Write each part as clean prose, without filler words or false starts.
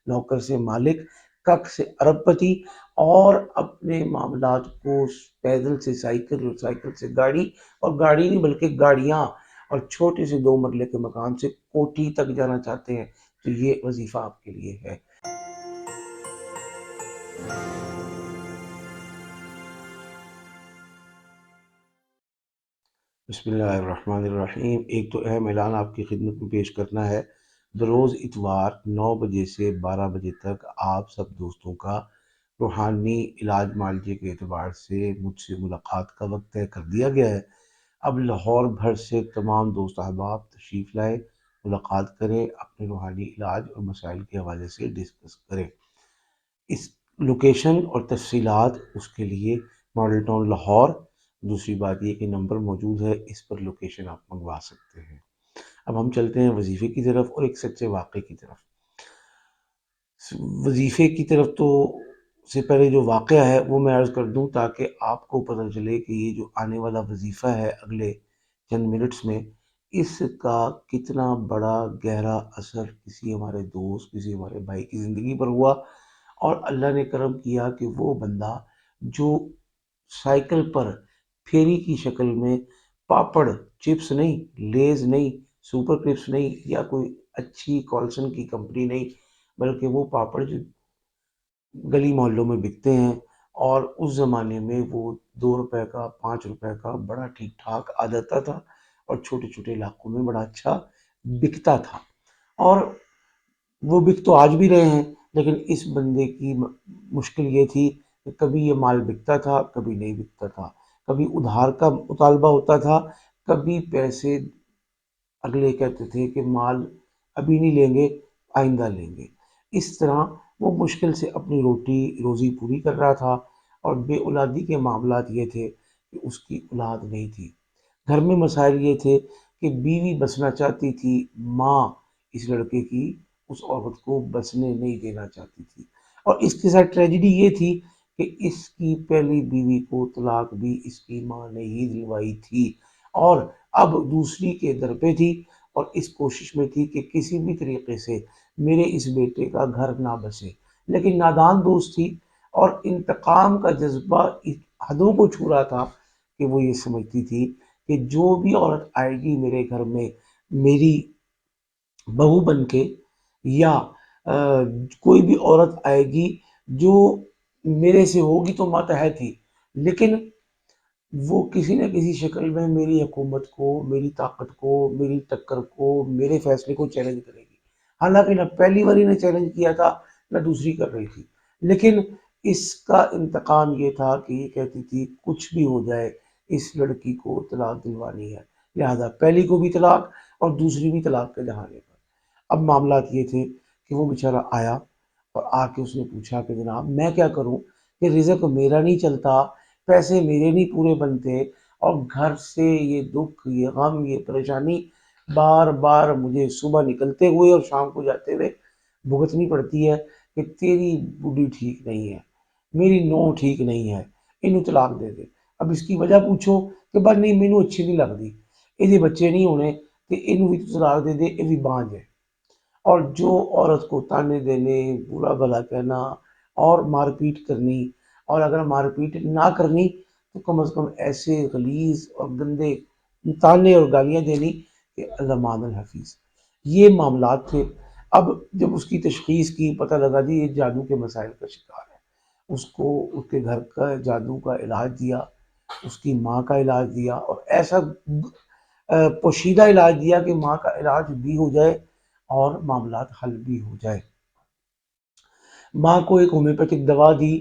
نوکر سے مالک، کک سے ارب پتی، اور اپنے معاملات کو پیدل سے سائیکل اور سائیکل سے گاڑی، اور گاڑی نہیں بلکہ گاڑیاں، اور چھوٹے سے 2 مرلے کے مکان سے کوٹھی تک جانا چاہتے ہیں، تو یہ وظیفہ آپ کے لیے ہے۔ بسم اللہ الرحمن الرحیم۔ ایک تو اہم اعلان آپ کی خدمت میں پیش کرنا ہے۔ بروز اتوار 9 بجے سے 12 بجے تک آپ سب دوستوں کا روحانی علاج معالجے کے اعتبار سے مجھ سے ملاقات کا وقت طے کر دیا گیا ہے۔ اب لاہور بھر سے تمام دوست احباب تشریف لائیں، ملاقات کریں، اپنے روحانی علاج اور مسائل کے حوالے سے ڈسکس کریں۔ اس لوکیشن اور تفصیلات اس کے لیے ماڈل ٹاؤن لاہور۔ دوسری بات یہ کہ نمبر موجود ہے، اس پر لوکیشن آپ منگوا سکتے ہیں۔ اب ہم چلتے ہیں وظیفے کی طرف اور ایک سچے واقعے کی طرف۔ وظیفے کی طرف تو سے پہلے جو واقعہ ہے وہ میں عرض کر دوں تاکہ آپ کو پتہ چلے کہ یہ جو آنے والا وظیفہ ہے اگلے چند منٹس میں، اس کا کتنا بڑا گہرا اثر کسی ہمارے دوست، کسی ہمارے بھائی کی زندگی پر ہوا، اور اللہ نے کرم کیا کہ وہ بندہ جو سائیکل پر پھیری کی شکل میں پاپڑ، چپس نہیں، لیز نہیں، سپر کرپس نہیں، یا کوئی اچھی کالسن کی کمپنی نہیں، بلکہ وہ پاپڑ جو گلی محلوں میں بکتے ہیں، اور اس زمانے میں وہ 2 روپے کا، 5 روپے کا بڑا ٹھیک ٹھاک آ جاتا تھا، اور چھوٹے چھوٹے علاقوں میں بڑا اچھا بکتا تھا۔ اور وہ بک تو آج بھی رہے ہیں، لیکن اس بندے کی مشکل یہ تھی کہ کبھی یہ مال بکتا تھا، کبھی نہیں بکتا تھا، کبھی ادھار کا مطالبہ ہوتا تھا، کبھی پیسے اگلے کہتے تھے کہ مال ابھی نہیں لیں گے، آئندہ لیں گے۔ اس طرح وہ مشکل سے اپنی روزی پوری کر رہا تھا، اور بے اولادی کے معاملات یہ تھے کہ اس کی اولاد نہیں تھی۔ گھر میں مسائل یہ تھے کہ بیوی بسنا چاہتی تھی، ماں اس لڑکے کی اس عورت کو بسنے نہیں دینا چاہتی تھی، اور اس کے ساتھ ٹریجڈی یہ تھی کہ اس کی پہلی بیوی کو طلاق بھی اس کی ماں نے ہی دلوائی تھی، اور اب دوسری کے در پہ تھی، اور اس کوشش میں تھی کہ کسی بھی طریقے سے میرے اس بیٹے کا گھر نہ بسے، لیکن نادان دوست تھی، اور انتقام کا جذبہ حدوں کو چھو رہا تھا کہ وہ یہ سمجھتی تھی کہ جو بھی عورت آئے گی میرے گھر میں میری بہو بن کے، یا کوئی بھی عورت آئے گی جو میرے سے ہوگی تو ماتحت ہی، لیکن وہ کسی نہ کسی شکل میں میری حکومت کو، میری طاقت کو، میری ٹکر کو، میرے فیصلے کو چیلنج کرے گی۔ حالانکہ نہ پہلی باری نے چیلنج کیا تھا، نہ دوسری کر رہی تھی، لیکن اس کا انتقام یہ تھا کہ یہ کہتی تھی کچھ بھی ہو جائے اس لڑکی کو طلاق دلوانی ہے، لہذا پہلی کو بھی طلاق اور دوسری بھی طلاق کے دہانے پر۔ اب معاملات یہ تھے کہ وہ بیچارہ آیا، اور آ کے اس نے پوچھا کہ جناب میں کیا کروں کہ رزق میرا نہیں چلتا، پیسے میرے نہیں پورے بنتے، اور گھر سے یہ دکھ، یہ غم، یہ پریشانی بار بار مجھے صبح نکلتے ہوئے اور شام کو جاتے ہوئے بھگتنی پڑتی ہے کہ تیری بوڈھی ٹھیک نہیں ہے، میری نو ٹھیک نہیں ہے، انہوں طلاق دے دے۔ اب اس کی وجہ پوچھو کہ بس نہیں، مینوں اچھی نہیں لگتی، یہ بچے نہیں ہونے، کہ انہوں بھی طلاق دے دے، یہ بھی بانج ہے۔ اور جو عورت کو تانے دینے، برا بھلا کہنا، اور مار پیٹ کرنی، اور اگر مار پیٹ نہ کرنی تو کم از کم ایسے غلیظ اور گندے تانے اور گالیاں دینی کہ اللہ مان الحفیظ، یہ معاملات تھے۔ اب جب اس کی تشخیص کی، پتہ لگا جی یہ جادو کے مسائل کا شکار ہے، اس کو اس کے گھر کا جادو کا علاج دیا، اس کی ماں کا علاج دیا، اور ایسا پوشیدہ علاج دیا کہ ماں کا علاج بھی ہو جائے اور معاملات حل بھی ہو جائے۔ ماں کو ایک ہومیوپیتھک دوا دی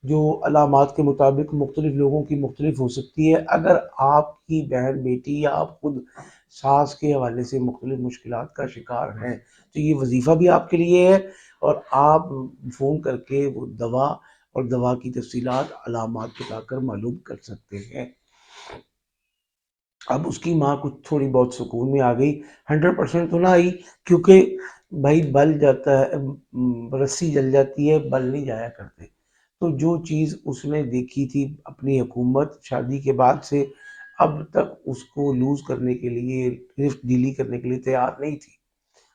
جو علامات کے مطابق مختلف لوگوں کی مختلف ہو سکتی ہے۔ اگر آپ کی بہن، بیٹی، یا آپ خود سانس کے حوالے سے مختلف مشکلات کا شکار ہیں تو یہ وظیفہ بھی آپ کے لیے ہے، اور آپ فون کر کے وہ دوا اور دوا کی تفصیلات، علامات بتا کر معلوم کر سکتے ہیں۔ اب اس کی ماں کچھ تھوڑی بہت سکون میں آ گئی، 100% تو نہ آئی، کیونکہ بھائی بل جاتا ہے، رسی جل جاتی ہے، بل نہیں جایا کرتے۔ تو جو چیز اس نے دیکھی تھی اپنی حکومت شادی کے بعد سے اب تک اس کو لوز کرنے کے لیے، رفت ڈیلی کرنے کے لیے تیار نہیں تھی،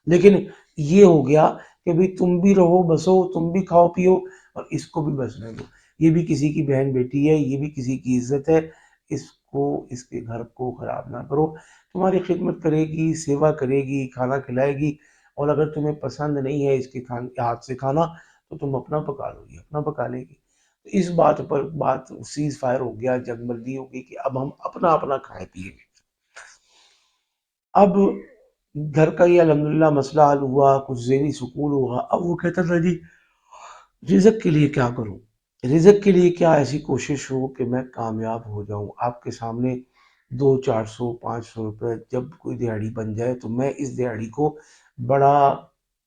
لیکن یہ ہو گیا کہ بھئی تم بھی رہو بسو، تم بھی کھاؤ پیو اور اس کو بھی بسنے دو، یہ بھی کسی کی بہن بیٹی ہے، یہ بھی کسی کی عزت ہے، اس کو اس کے گھر کو خراب نہ کرو، تمہاری خدمت کرے گی، سیوا کرے گی، کھانا کھلائے گی، اور اگر تمہیں پسند نہیں ہے اس کے ہاتھ سے کھانا تو تم اپنا پکا لو گی، اپنا پکا لے گی۔ تو اس بات پر بات سیز فائر ہو گیا، جنگ بندی ہو گئی کہ اب ہم اپنا اپنا کھائے پیے گے۔ اب گھر کا یہ الحمدللہ مسئلہ حل ہوا، کچھ ذہنی سکون ہوا۔ اب وہ کہتا تھا جی رزق کے لیے کیا کروں، رزق کے لیے کیا ایسی کوشش ہو کہ میں کامیاب ہو جاؤں، آپ کے سامنے 200 400 500 روپے جب کوئی دیہڑی بن جائے تو میں اس دیہڑی کو بڑا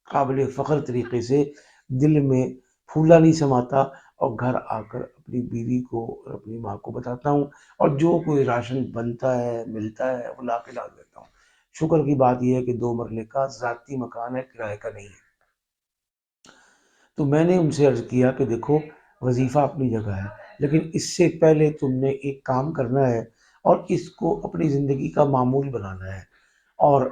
قابل فخر طریقے سے دل میں پھولا نہیں سماتا، اور گھر آ کر اپنی بیوی کو اور اپنی ماں کو بتاتا ہوں، اور جو کوئی راشن بنتا ہے ملتا ہے وہ لا کے ڈال دیتا ہوں۔ شکر کی بات یہ ہے کہ 2 مرلے کا ذاتی مکان ہے، کرائے کا نہیں ہے۔ تو میں نے ان سے عرض کیا کہ دیکھو وظیفہ اپنی جگہ ہے، لیکن اس سے پہلے تم نے ایک کام کرنا ہے اور اس کو اپنی زندگی کا معمول بنانا ہے، اور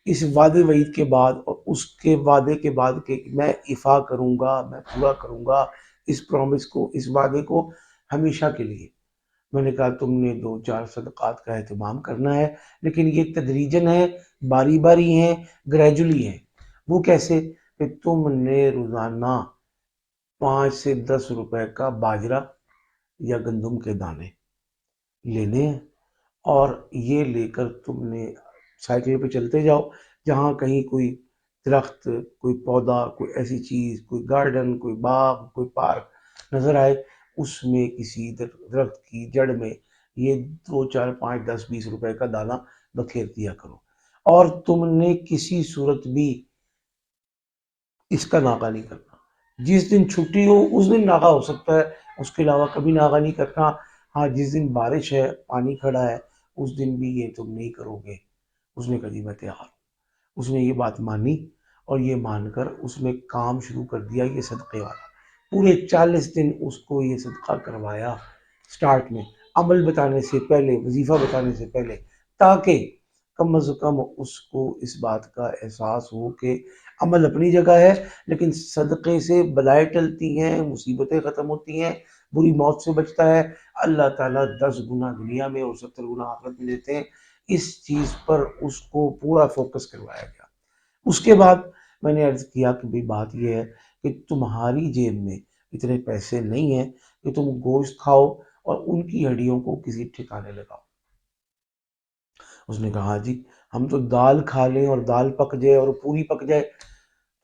اس وعدے وعید کے بعد اور اس کے وعدے کے بعد کہ میں ایفا کروں گا، میں پورا کروں گا اس پرومس کو، اس وعدے کو ہمیشہ کے لیے۔ میں نے کہا تم نے 2 4 صدقات کا اہتمام کرنا ہے، لیکن یہ تدریجن ہے، باری باری ہیں، گریجولی ہیں۔ وہ کیسے؟ کہ تم نے روزانہ 5 سے 10 روپے کا باجرہ یا گندم کے دانے لینے ہیں، اور یہ لے کر تم نے سائیکل پہ چلتے جاؤ، جہاں کہیں کوئی درخت، کوئی پودا، کوئی ایسی چیز، کوئی گارڈن، کوئی باغ، کوئی پارک نظر آئے، اس میں کسی درخت کی جڑ میں یہ 2 4 5 10 20 روپے کا دانہ بکھیر دیا کرو، اور تم نے کسی صورت بھی اس کا ناغہ نہیں کرنا۔ جس دن چھٹی ہو اس دن ناغہ ہو سکتا ہے، اس کے علاوہ کبھی ناغہ نہیں کرنا۔ ہاں جس دن بارش ہے، پانی کھڑا ہے، اس دن بھی یہ تم نہیں کرو گے۔ اس نے کہا جی میں تیار ہوں۔ اس نے یہ بات مانی، اور یہ مان کر اس نے کام شروع کر دیا یہ صدقے والا۔ پورے 40 دن اس کو یہ صدقہ کروایا، سٹارٹ میں عمل بتانے سے پہلے، وظیفہ بتانے سے پہلے، تاکہ کم از کم اس کو اس بات کا احساس ہو کہ عمل اپنی جگہ ہے، لیکن صدقے سے بلائیں ٹلتی ہیں، مصیبتیں ختم ہوتی ہیں، بری موت سے بچتا ہے، اللہ تعالیٰ 10 گنا دنیا میں اور 70 گنا آخرت میں دیتے ہیں۔ اس چیز پر اس کو پورا فوکس کروایا گیا۔ اس کے بعد میں نے عرض کیا کہ بھئی بات یہ ہے کہ تمہاری جیب میں اتنے پیسے نہیں ہیں کہ تم گوشت کھاؤ اور ان کی ہڈیوں کو کسی ٹھکانے لگاؤ۔ اس نے کہا ہاں جی، ہم تو دال کھا لیں اور دال پک جائے اور پوری پک جائے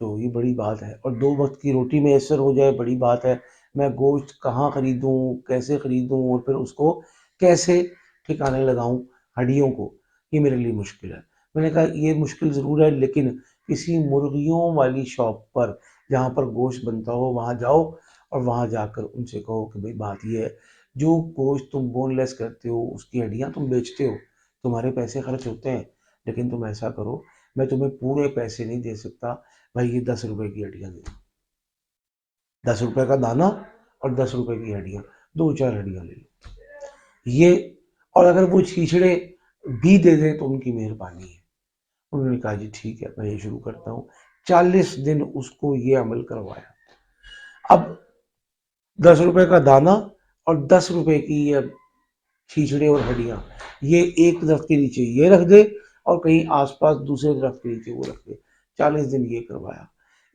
تو یہ بڑی بات ہے، اور 2 وقت کی روٹی میسر ہو جائے بڑی بات ہے، میں گوشت کہاں خریدوں، کیسے خریدوں، اور پھر اس کو کیسے ٹھکانے لگاؤں ہڈیوں کو، یہ میرے لیے مشکل ہے۔ میں نے کہا یہ مشکل ضرور ہے، لیکن کسی مرغیوں والی شاپ پر جہاں پر گوشت بنتا ہو وہاں جاؤ، اور وہاں جا کر ان سے کہو کہ بھئی بات یہ ہے، جو گوشت تم بون لیس کرتے ہو، اس کی ہڈیاں تم بیچتے ہو، تمہارے پیسے خرچ ہوتے ہیں، لیکن تم ایسا کرو، میں تمہیں پورے پیسے نہیں دے سکتا، بھائی یہ 10 روپے کی ہڈیاں دے دو، 10 روپے کا دانہ اور 10 روپے کی ہڈیاں، 2 4 ہڈیاں لے لو یہ، اور اگر وہ چھیچڑے بھی دے دیں تو ان کی مہربانی ہے۔ انہوں نے کہا جی ٹھیک ہے میں یہ شروع کرتا ہوں۔ 40 دن اس کو یہ عمل کروایا۔ اب 10 روپے کا دانہ اور 10 روپے کی یہ چھیچڑے اور ہڈیاں، یہ ایک درخت کے نیچے یہ رکھ دے اور کہیں آس پاس دوسرے درخت کے نیچے وہ رکھ دے۔ 40 دن یہ کروایا۔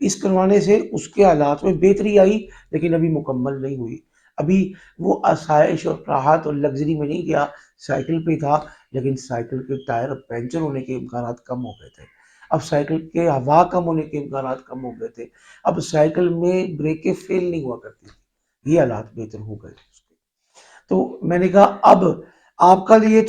اس کروانے سے اس کے حالات میں بہتری آئی، لیکن ابھی مکمل نہیں ہوئی۔ ابھی وہ آسائش اور راحت اور لگژری میں نہیں گیا، سائیکل پہ تھا، لیکن سائیکل کے ٹائر پنچر ہونے کے امکانات کم ہو گئے تھے، اب سائیکل کے ہوا کم ہونے کے امکانات کم ہو گئے تھے، اب سائیکل میں بریکیں فیل نہیں ہوا کرتی تھی، یہ حالات بہتر ہو گئے تھے اس کے۔ تو میں نے کہا اب آپ کے لیے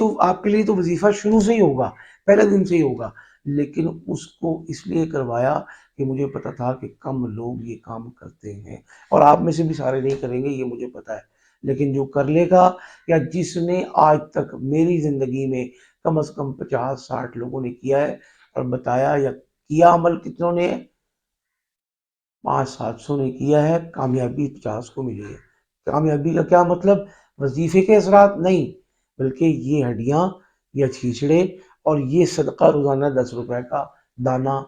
تو وظیفہ شروع سے ہی ہوگا، پہلے دن سے ہی ہوگا، لیکن اس کو اس لیے کروایا کہ مجھے پتا تھا کہ کم لوگ یہ کام کرتے ہیں، اور آپ میں سے بھی سارے نہیں کریں گے یہ مجھے پتا ہے، لیکن جو کر لے گا، یا جس نے آج تک میری زندگی میں کم از کم 50 60 لوگوں نے کیا ہے اور بتایا، یا کیا عمل کتنوں نے، 500 700 نے کیا ہے، کامیابی 50 کو ملی ہے۔ کامیابی کا کیا مطلب؟ وظیفے کے اثرات نہیں، بلکہ یہ ہڈیاں یا چھیچڑے اور یہ صدقہ روزانہ 10 روپے کا دانہ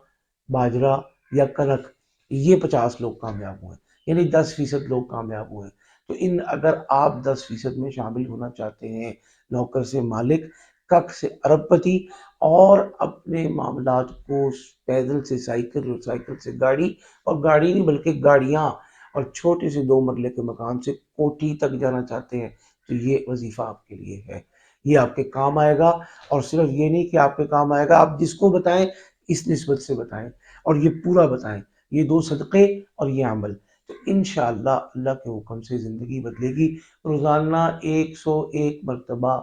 باجرہ یا کنک، یہ 50 لوگ کامیاب ہوئے، یعنی 10% لوگ کامیاب ہوئے. تو اگر آپ 10% میں شامل ہونا چاہتے ہیں، نوکر سے مالک، کک سے ارب پتی، اور اپنے معاملات کو پیدل سے سائیکل اور سائیکل سے گاڑی، اور گاڑی نہیں بلکہ گاڑیاں، اور چھوٹے سے 2 مرلے کے مکان سے کوٹھی تک جانا چاہتے ہیں، تو یہ وظیفہ آپ کے لیے ہے. یہ آپ کے کام آئے گا. اور صرف یہ نہیں کہ آپ کے کام آئے گا، آپ جس کو بتائیں اس نسبت سے بتائیں، اور یہ پورا بتائیں، یہ 2 صدقے اور یہ عمل. تو انشاءاللہ اللہ کے حکم سے زندگی بدلے گی. روزانہ 101 مرتبہ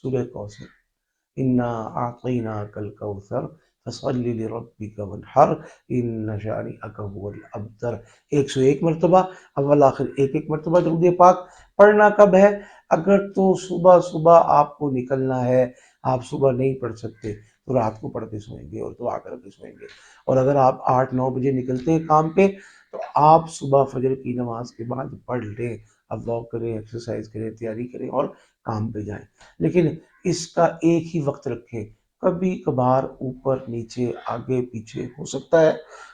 سورہ کوثر، انا اعطیناک الکوثر فصل لربک وانحر ان شانئک هو الابتر. 101 مرتبہ، اول آخر ایک ایک مرتبہ درود پاک. پڑھنا کب ہے؟ اگر تو صبح صبح آپ کو نکلنا ہے، آپ صبح نہیں پڑھ سکتے تو رات کو پڑھ کے سوئیں گے اور دعا کر کے سوئیں گے. اور اگر آپ 8-9 بجے نکلتے ہیں کام پہ تو آپ صبح فجر کی نماز کے بعد پڑھ لیں، اب واک کریں، ایکسرسائز کریں، تیاری کریں اور کام پہ جائیں. لیکن اس کا ایک ہی وقت رکھیں. کبھی کبھار اوپر نیچے آگے پیچھے ہو سکتا ہے،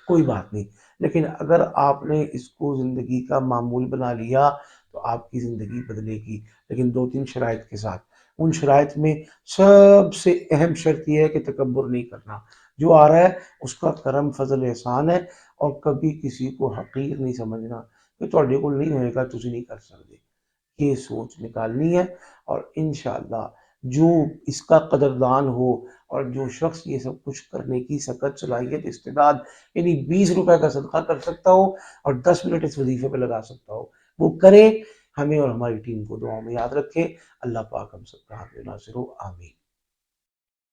کوئی بات نہیں. لیکن اگر آپ نے اس کو زندگی کا معمول بنا لیا تو آپ کی زندگی بدلے گی، لیکن 2-3 شرائط کے ساتھ. ان شرائط میں سب سے اہم شرط یہ ہے کہ تکبر نہیں کرنا. جو آ رہا ہے اس کا کرم فضل احسان ہے، اور کبھی کسی کو حقیر نہیں سمجھنا کہ تھوڑے کو نہیں ہوئے گا تسی نہیں کر سکتے. یہ سوچ نکالنی ہے. اور انشاءاللہ جو اس کا قدردان ہو، اور جو شخص یہ سب کچھ کرنے کی سخت صلاحیت استعداد، یعنی 20 روپے کا صدقہ کر سکتا ہو اور 10 منٹ اس وظیفے پہ لگا سکتا ہو، وہ کرے. ہمیں اور ہماری ٹیم کو دعاؤں میں یاد رکھے. اللہ پاک ہم سب کا حافظ ناصر ہو. آمین.